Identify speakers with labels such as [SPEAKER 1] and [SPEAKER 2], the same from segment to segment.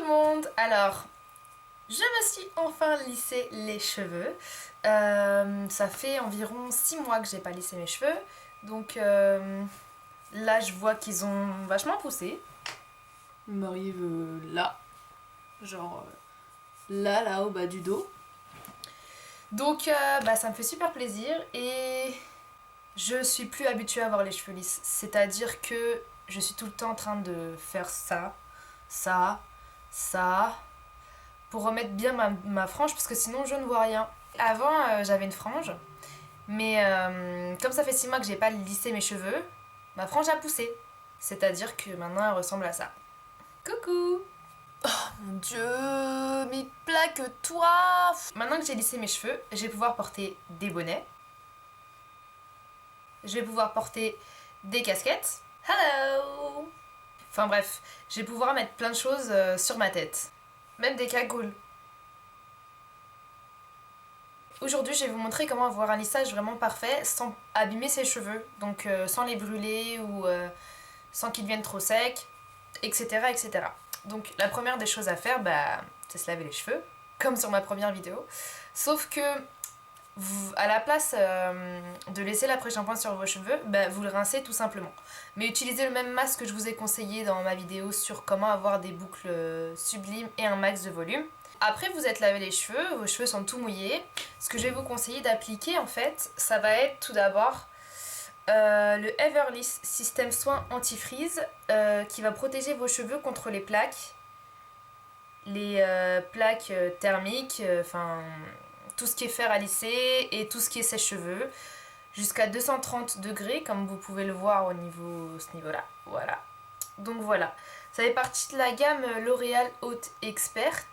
[SPEAKER 1] le monde. Alors, je me suis enfin lissé les cheveux. Ça fait environ 6 mois que j'ai pas lissé mes cheveux. Donc là, je vois qu'ils ont vachement poussé.
[SPEAKER 2] Il m'arrive là, genre là au bas du dos.
[SPEAKER 1] Donc ça me fait super plaisir et je suis plus habituée à avoir les cheveux lisses. C'est-à-dire que je suis tout le temps en train de faire ça, ça, pour remettre bien ma frange parce que sinon je ne vois rien. Avant, j'avais une frange, mais comme ça fait 6 mois que j'ai pas lissé mes cheveux, ma frange a poussé. C'est-à-dire que maintenant elle ressemble à ça. Coucou!
[SPEAKER 2] Mon Dieu, mais plaque-toi!
[SPEAKER 1] Maintenant que j'ai lissé mes cheveux, je vais pouvoir porter des bonnets. Je vais pouvoir porter des casquettes. Hello! Enfin bref, je vais pouvoir mettre plein de choses sur ma tête. Même des cagoules. Aujourd'hui, je vais vous montrer comment avoir un lissage vraiment parfait sans abîmer ses cheveux. Donc sans les brûler ou sans qu'ils deviennent trop secs, etc., etc. Donc la première des choses à faire, c'est se laver les cheveux, comme sur ma première vidéo. Sauf que à la place de laisser l'après-shampoing sur vos cheveux, vous le rincez tout simplement. Mais utilisez le même masque que je vous ai conseillé dans ma vidéo sur comment avoir des boucles sublimes et un max de volume. Après vous êtes lavé les cheveux, vos cheveux sont tout mouillés. Ce que je vais vous conseiller d'appliquer en fait, ça va être tout d'abord le Everlisse Système Soin Anti-Freeze qui va protéger vos cheveux contre les plaques. Les plaques thermiques, tout ce qui est fer à lisser et tout ce qui est sèche-cheveux jusqu'à 230 degrés comme vous pouvez le voir ce niveau là, voilà. Donc voilà, ça fait partie de la gamme L'Oréal Haute Expertise.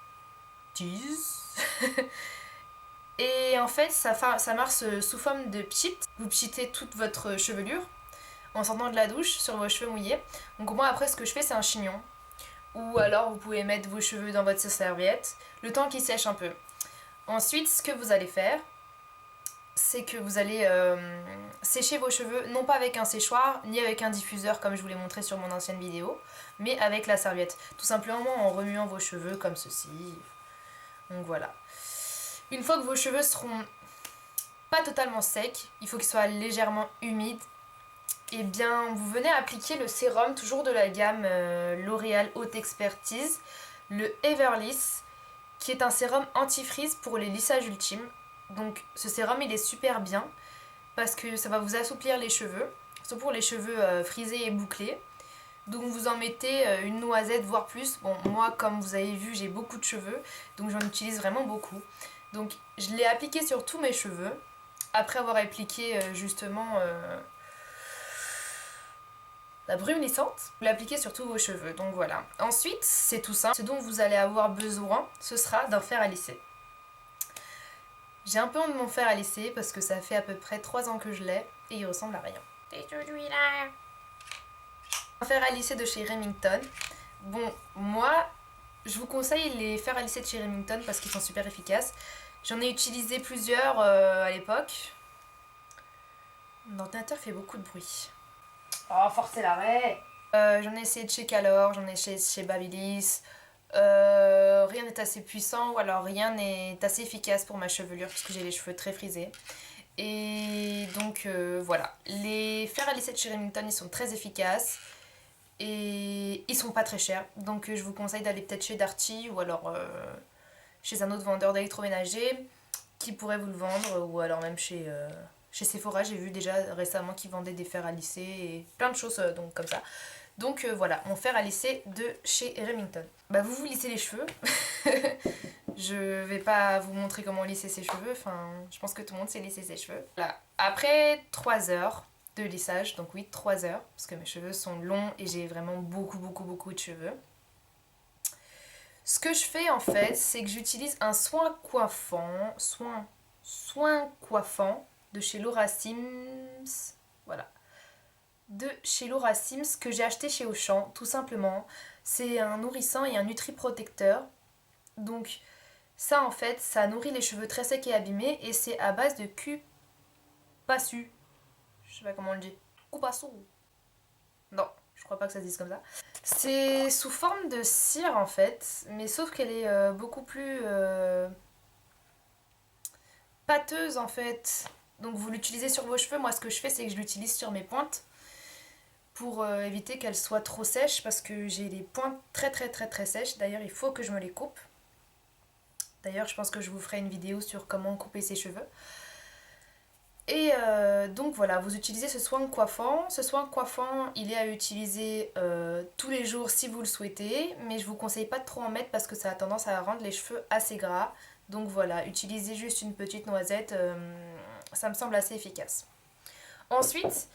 [SPEAKER 1] Et en fait ça marche sous forme de pchit. Vous pchitez toute votre chevelure en sortant de la douche sur vos cheveux mouillés. Donc moi après ce que je fais c'est un chignon. Ou alors vous pouvez mettre vos cheveux dans votre serviette le temps qu'ils sèchent un peu. Ensuite, ce que vous allez faire, c'est que vous allez sécher vos cheveux, non pas avec un séchoir, ni avec un diffuseur comme je vous l'ai montré sur mon ancienne vidéo, mais avec la serviette. Tout simplement en remuant vos cheveux comme ceci. Donc voilà. Une fois que vos cheveux seront pas totalement secs, il faut qu'ils soient légèrement humides, et bien vous venez appliquer le sérum, toujours de la gamme L'Oréal Haute Expertise, le Everlisse, qui est un sérum anti-frizz pour les lissages ultimes. Donc ce sérum il est super bien parce que ça va vous assouplir les cheveux, surtout pour les cheveux frisés et bouclés. Donc vous en mettez une noisette voire plus. Bon moi comme vous avez vu j'ai beaucoup de cheveux donc j'en utilise vraiment beaucoup. Donc je l'ai appliqué sur tous mes cheveux après avoir appliqué justement la brume lissante, vous l'appliquez sur tous vos cheveux, donc voilà. Ensuite, c'est tout simple, ce dont vous allez avoir besoin, ce sera d'un fer à lisser. J'ai un peu honte de mon fer à lisser parce que ça fait à peu près 3 ans que je l'ai et il ressemble à rien. C'est celui-là. Un fer à lisser de chez Remington. Bon, moi, je vous conseille les fers à lisser de chez Remington parce qu'ils sont super efficaces. J'en ai utilisé plusieurs à l'époque. Mon ordinateur fait beaucoup de bruit.
[SPEAKER 2] Oh, forcez l'arrêt!
[SPEAKER 1] J'en ai essayé de chez Calor, j'en ai essayé chez Babyliss. Rien n'est assez puissant ou alors rien n'est assez efficace pour ma chevelure parce que j'ai les cheveux très frisés. Et donc voilà, les fers à lisser de chez Remington ils sont très efficaces et ils sont pas très chers. Donc je vous conseille d'aller peut-être chez Darty ou alors chez un autre vendeur d'électroménager qui pourrait vous le vendre ou alors même chez Sephora. J'ai vu déjà récemment qu'ils vendaient des fers à lisser et plein de choses donc comme ça. Donc voilà, mon fer à lisser de chez Remington. Vous vous lissez les cheveux. Je vais pas vous montrer comment lisser ses cheveux, je pense que tout le monde sait lisser ses cheveux. Voilà. Après 3 heures de lissage, donc oui 3 heures, parce que mes cheveux sont longs et j'ai vraiment beaucoup de cheveux. Ce que je fais en fait, c'est que j'utilise un soin coiffant, soin coiffant de chez Laura Sims, voilà. De chez Laura Sims que j'ai acheté chez Auchan, tout simplement. C'est un nourrissant et un nutri-protecteur. Donc ça en fait, ça nourrit les cheveux très secs et abîmés et c'est à base de cupassu. Je sais pas comment on le dit. Cupasu. Non, je crois pas que ça se dise comme ça. C'est sous forme de cire en fait, mais sauf qu'elle est beaucoup plus pâteuse en fait. Donc vous l'utilisez sur vos cheveux. Moi ce que je fais c'est que je l'utilise sur mes pointes pour éviter qu'elles soient trop sèches parce que j'ai les pointes très sèches. D'ailleurs il faut que je me les coupe. D'ailleurs je pense que je vous ferai une vidéo sur comment couper ses cheveux. Et donc voilà, vous utilisez ce soin coiffant. Ce soin coiffant, il est à utiliser tous les jours si vous le souhaitez, mais je vous conseille pas de trop en mettre parce que ça a tendance à rendre les cheveux assez gras. Donc voilà, utilisez juste une petite noisette, ça me semble assez efficace. Ensuite,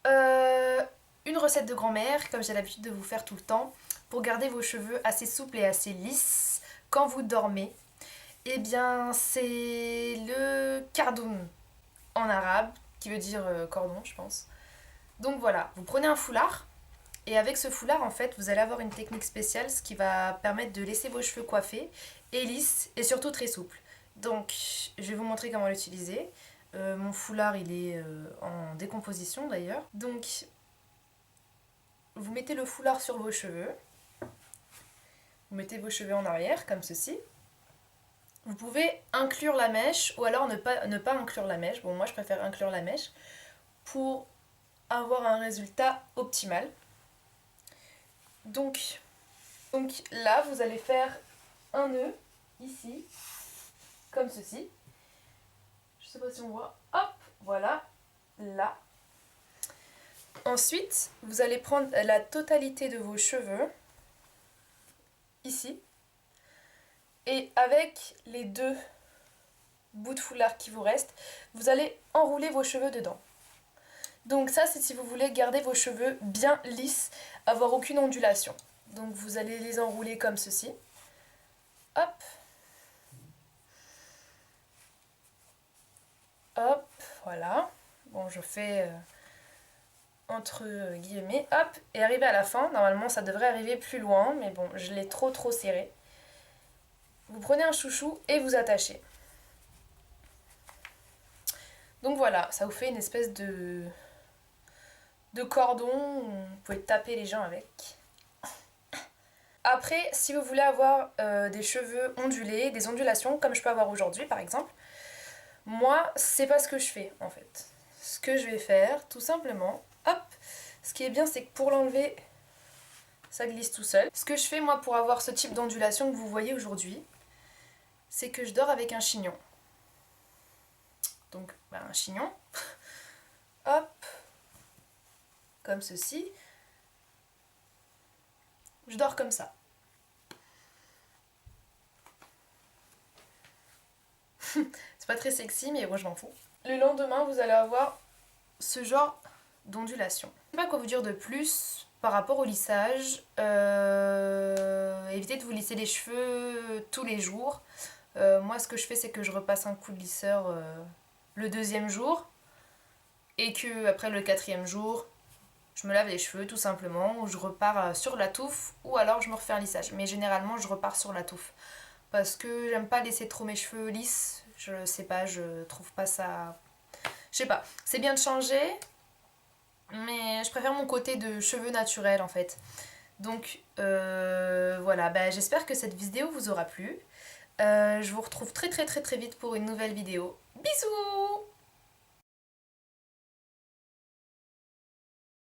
[SPEAKER 1] une recette de grand-mère, comme j'ai l'habitude de vous faire tout le temps, pour garder vos cheveux assez souples et assez lisses quand vous dormez. Eh bien, c'est le cardoum en arabe, qui veut dire cordon, je pense. Donc voilà, vous prenez un foulard, et avec ce foulard, en fait, vous allez avoir une technique spéciale, ce qui va permettre de laisser vos cheveux coiffés, et lisses, et surtout très souples. Donc, je vais vous montrer comment l'utiliser. Mon foulard, il est en décomposition d'ailleurs. Donc, vous mettez le foulard sur vos cheveux. Vous mettez vos cheveux en arrière, comme ceci. Vous pouvez inclure la mèche ou alors ne pas inclure la mèche. Bon, moi je préfère inclure la mèche pour avoir un résultat optimal. Donc là, vous allez faire un nœud ici, comme ceci. Je sais pas si on voit. Hop, voilà, là. Ensuite, vous allez prendre la totalité de vos cheveux ici. Et avec les deux bouts de foulard qui vous restent, vous allez enrouler vos cheveux dedans. Donc ça, c'est si vous voulez garder vos cheveux bien lisses, avoir aucune ondulation. Donc vous allez les enrouler comme ceci. Hop. Hop, voilà. Bon, je fais entre guillemets. Hop, et arrivé à la fin, normalement ça devrait arriver plus loin, mais bon, je l'ai trop serré. Vous prenez un chouchou et vous attachez. Donc voilà, ça vous fait une espèce de cordon où vous pouvez taper les gens avec. Après, si vous voulez avoir des cheveux ondulés, des ondulations, comme je peux avoir aujourd'hui par exemple, moi, c'est pas ce que je fais en fait. Ce que je vais faire, tout simplement, hop, ce qui est bien, c'est que pour l'enlever, ça glisse tout seul. Ce que je fais moi pour avoir ce type d'ondulation que vous voyez aujourd'hui, c'est que je dors avec un chignon. Donc, un chignon, hop, comme ceci. Je dors comme ça. C'est pas très sexy, mais moi je m'en fous. Le lendemain, vous allez avoir ce genre d'ondulation. Je sais pas quoi vous dire de plus par rapport au lissage. Évitez de vous lisser les cheveux tous les jours. Moi, ce que je fais, c'est que je repasse un coup de lisseur le deuxième jour. Et que après le quatrième jour, je me lave les cheveux tout simplement. Ou je repars sur la touffe. Ou alors je me refais un lissage. Mais généralement, je repars sur la touffe. Parce que j'aime pas laisser trop mes cheveux lisses. Je sais pas, je trouve pas ça... Je sais pas, c'est bien de changer, mais je préfère mon côté de cheveux naturels en fait. Donc voilà, j'espère que cette vidéo vous aura plu. Je vous retrouve très vite pour une nouvelle vidéo. Bisous!